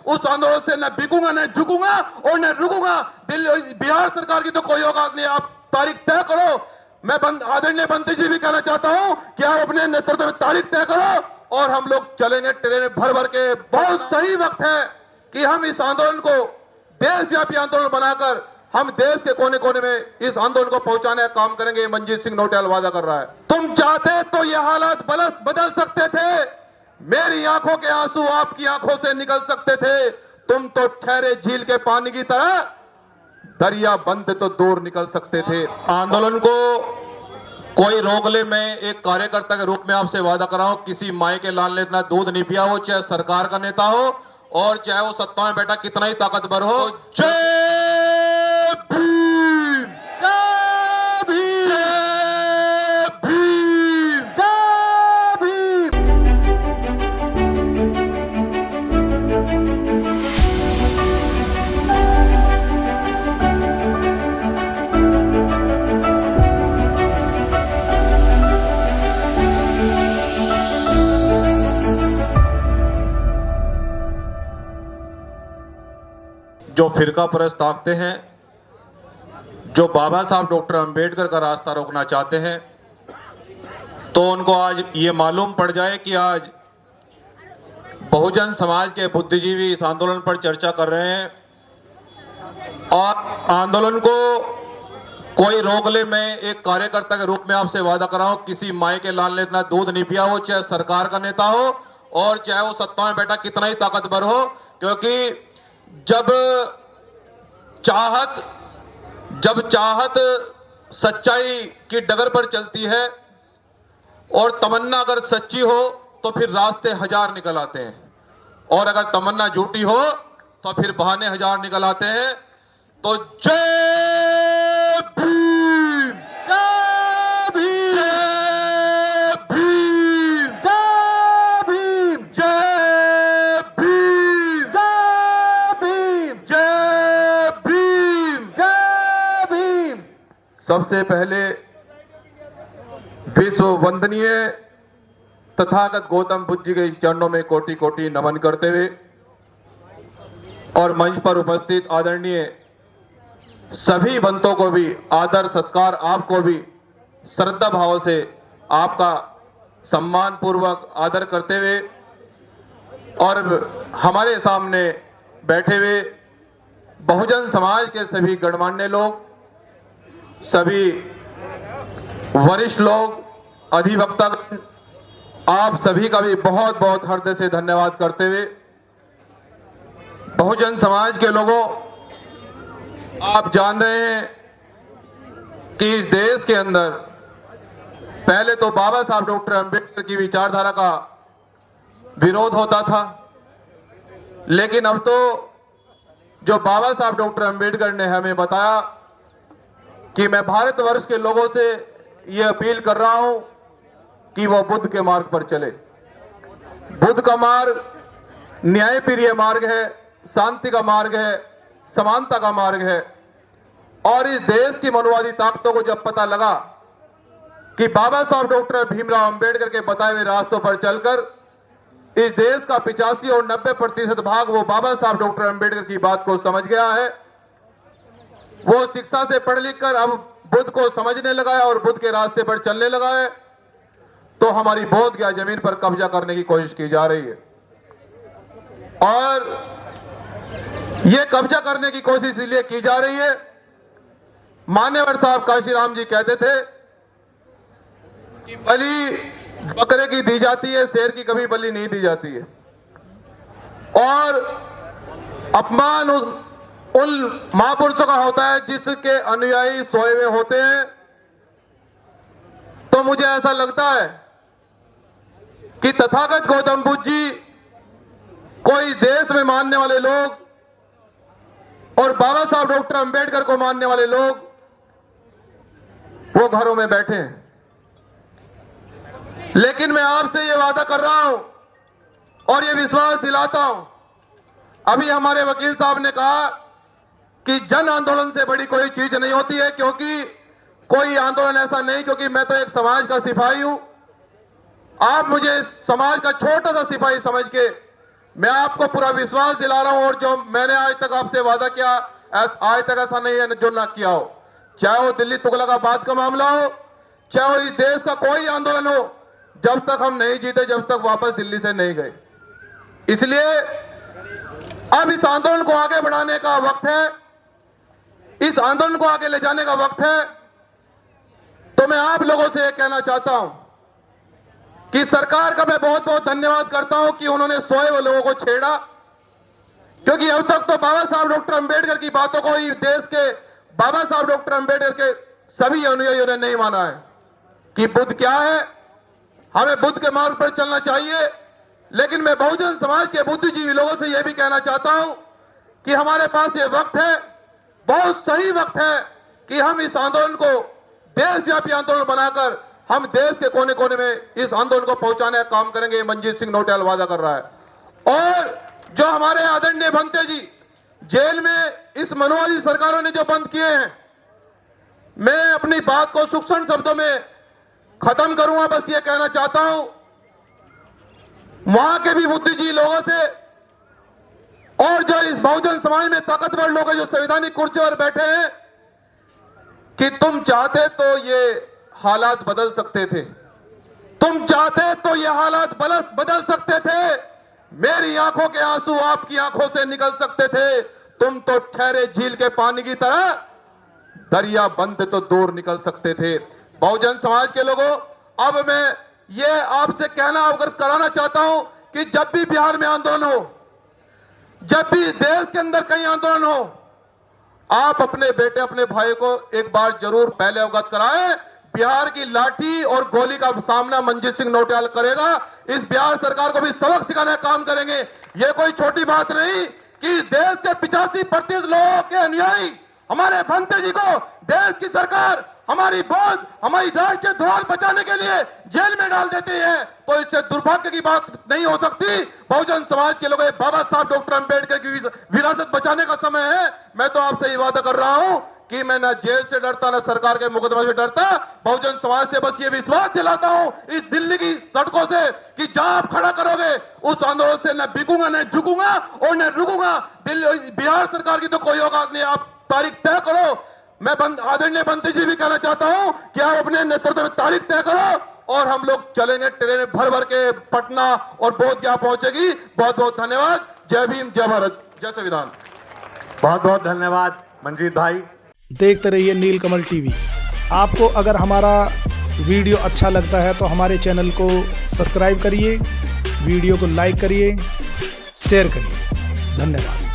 उस आंदोलन से न बिकूंगा, न झुकूंगा और न रुकूंगा। दिल्ली बिहार सरकार की तो कोई औकात नहीं, आप तारीख तय करो। मैं आदरणीय मंत्री जी भी कहना चाहता हूं कि आप अपने नेतृत्व में तारीख तय करो और हम लोग चलेंगे ट्रेन भर भर के। बहुत सही वक्त है कि हम इस आंदोलन को देशव्यापी आंदोलन बनाकर हम देश के कोने कोने में इस आंदोलन को पहुंचाने का काम करेंगे। मंजीत सिंह नौटियाल वादा कर रहा है। तुम चाहते तो ये हालात बदल सकते थे, मेरी आंखों के आंसू आपकी आंखों से निकल सकते थे। तुम तो ठहरे झील के पानी की तरह दरिया बंद तो दूर निकल सकते थे। आंदोलन को कोई रोक ले, मैं एक कार्यकर्ता के रूप में आपसे वादा कर रहा हूं, किसी माई के लाल ने इतना दूध नहीं पिया हो, चाहे सरकार का नेता हो और चाहे वो सत्ता में बैठा कितना ही ताकतवर हो। जय भीम, जय भीम, जय भीम, जय भीम। जो फिरका परस्त ताकते हैं, जो बाबा साहब डॉक्टर अंबेडकर का रास्ता रोकना चाहते हैं, तो उनको आज ये मालूम पड़ जाए कि आज बहुजन समाज के बुद्धिजीवी इस आंदोलन पर चर्चा कर रहे हैं और आंदोलन को कोई रोक ले, मैं एक कार्यकर्ता के रूप में आपसे वादा कर रहा हूं, किसी माई के लाल ने इतना दूध नहीं पिया हो, चाहे सरकार का नेता हो और चाहे वो सत्ता में बैठा कितना ही ताकतवर हो। क्योंकि जब चाहत सच्चाई की डगर पर चलती है और तमन्ना अगर सच्ची हो तो फिर रास्ते हजार निकल आते हैं, और अगर तमन्ना झूठी हो तो फिर बहाने हजार निकल आते हैं। तो जय भीम, जय भीम, जय भीम, जय भीम, जय भीम, जय भीम, जय भीम, जय भीम। सबसे पहले विश्व वंदनीय तथागत गौतम बुद्ध जी के चरणों में कोटि कोटि नमन करते हुए और मंच पर उपस्थित आदरणीय सभी बंतों को भी आदर सत्कार, आपको भी श्रद्धा भाव से आपका सम्मान पूर्वक आदर करते हुए और हमारे सामने बैठे हुए बहुजन समाज के सभी गणमान्य लोग, सभी वरिष्ठ लोग, अधिवक्ता, आप सभी का भी बहुत बहुत हृदय से धन्यवाद करते हुए, बहुजन समाज के लोगों, आप जान रहे हैं कि इस देश के अंदर पहले तो बाबा साहब डॉक्टर अंबेडकर की विचारधारा का विरोध होता था, लेकिन अब तो जो बाबा साहब डॉक्टर अंबेडकर ने हमें बताया कि मैं भारतवर्ष के लोगों से ये अपील कर रहा हूं कि वो बुद्ध के मार्ग पर चले। बुद्ध का मार्ग न्यायप्रिय मार्ग है, शांति का मार्ग है, समानता का मार्ग है। और इस देश की मनुवादी ताकतों को जब पता लगा कि बाबा साहब डॉक्टर भीमराव अंबेडकर के बताए हुए रास्तों पर चलकर इस देश का 85 और 90% भाग वो बाबा साहब डॉक्टर अंबेडकर की बात को समझ गया है, वो शिक्षा से पढ़ लिख कर अब बुद्ध को समझने लगा है और बुद्ध के रास्ते पर चलने लगा है, तो हमारी बोध गया जमीन पर कब्जा करने की कोशिश की जा रही है। और ये कब्जा करने की कोशिश इसलिए की जा रही है, मान्यवर साहब काशीराम जी कहते थे कि बलि बकरे की दी जाती है, शेर की कभी बलि नहीं दी जाती है। और अपमान उन महापुरुषों का होता है जिसके अनुयायी सोए हुए होते हैं। तो मुझे ऐसा लगता है कि तथागत गौतम बुद्ध जी को इस देश में मानने वाले लोग और बाबा साहब डॉक्टर अंबेडकर को मानने वाले लोग वो घरों में बैठे हैं। लेकिन मैं आपसे ये वादा कर रहा हूं और ये विश्वास दिलाता हूं, अभी हमारे वकील साहब ने कहा कि जन आंदोलन से बड़ी कोई चीज नहीं होती है, क्योंकि कोई आंदोलन ऐसा नहीं, क्योंकि मैं तो एक समाज का सिपाही हूं। आप मुझे समाज का छोटा सा सिपाही समझ के मैं आपको पूरा विश्वास दिला रहा हूं, और जो मैंने आज तक आपसे वादा किया, आज तक ऐसा नहीं है जो ना किया हो। चाहे वो दिल्ली तुगलकाबाद का मामला हो, चाहे वो इस देश का कोई आंदोलन हो, जब तक हम नहीं जीते, जब तक वापस दिल्ली से नहीं गए। इसलिए अब इस आंदोलन को आगे बढ़ाने का वक्त है, इस आंदोलन को आगे ले जाने का वक्त है। तो मैं आप लोगों से यह कहना चाहता हूं कि सरकार का मैं बहुत बहुत धन्यवाद करता हूं कि उन्होंने सोए हुए लोगों को छेड़ा, क्योंकि अब तक तो बाबा साहब डॉक्टर अंबेडकर की बातों को ही देश के बाबा साहब डॉक्टर अंबेडकर के सभी अनुयायियों ने नहीं माना है कि बुद्ध क्या है, हमें बुद्ध के मार्ग पर चलना चाहिए। लेकिन मैं बहुजन समाज के बुद्धिजीवी लोगों से यह भी कहना चाहता हूं कि हमारे पास ये वक्त है, बहुत सही वक्त है कि हम इस आंदोलन को देशव्यापी आंदोलन बनाकर हम देश के कोने कोने में इस आंदोलन को पहुंचाने का काम करेंगे। मनजीत सिंह नौटियाल वादा कर रहा है। और जो हमारे आदरणीय भंते जी जेल में इस मनोवादी सरकारों ने जो बंद किए हैं, मैं अपनी बात को सूक्ष्म शब्दों में खत्म करूंगा। बस ये कहना चाहता हूं वहां के भी बुद्धिजीवी लोगों से, और जो इस बहुजन समाज में ताकतवर लोग हैं जो संवैधानिक कुर्सी पर बैठे हैं, कि तुम चाहते तो ये हालात बदल सकते थे, तुम चाहते तो ये हालात बदल सकते थे। मेरी आंखों के आंसू आपकी आंखों से निकल सकते थे। तुम तो ठहरे झील के पानी की तरह दरिया बनते तो दूर निकल सकते थे। बहुजन समाज के लोगों, अब मैं ये आपसे कहना अवगत कराना चाहता हूं कि जब भी बिहार में आंदोलन हो, जब भी इस देश के अंदर कहीं आंदोलन हो, आप अपने बेटे अपने भाई को एक बार जरूर पहले अवगत कराएं। बिहार की लाठी और गोली का सामना मनजीत सिंह नौटियाल करेगा। इस बिहार सरकार को भी सबक सिखाने का काम करेंगे। यह कोई छोटी बात नहीं कि इस देश के 85% लोगों के अनुयायी हमारे भंते जी को देश की सरकार हमारी बौद्ध, हमारी राष्ट्रीय धरोहर बचाने के लिए जेल में डाल देते हैं, तो इससे दुर्भाग्य की बात नहीं हो सकती। बहुजन समाज के लोगों, बाबा साहब डॉक्टर अंबेडकर की विरासत बचाने का समय है। मैं तो आपसे ये वादा कर रहा हूं कि मैं ना जेल से डरता, ना सरकार के मुकदमे से डरता। बहुजन समाज से बस ये विश्वास दिलाता हूं इस दिल्ली की सड़कों से कि जहां आप खड़ा करोगे उस आंदोलन से न बिकूंगा, न झुकूंगा और न रुकूंगा। दिल्ली बिहार सरकार की तो कोई औकात नहीं, आप तारीख तय करो। मैं आदरणीय भंते जी भी कहना चाहता हूं कि आप अपने नेतृत्व में तारीख तय करो और हम लोग चलेंगे। ट्रेन भर भर के पटना और बोधगया पहुंचेगी। बहुत बहुत धन्यवाद। जय भीम, जय भारत, जय संविधान। बहुत बहुत धन्यवाद मंजीत भाई। देखते रहिए नीलकमल टीवी। आपको अगर हमारा वीडियो अच्छा लगता है तो हमारे चैनल को सब्सक्राइब करिए, वीडियो को लाइक करिए, शेयर करिए। धन्यवाद।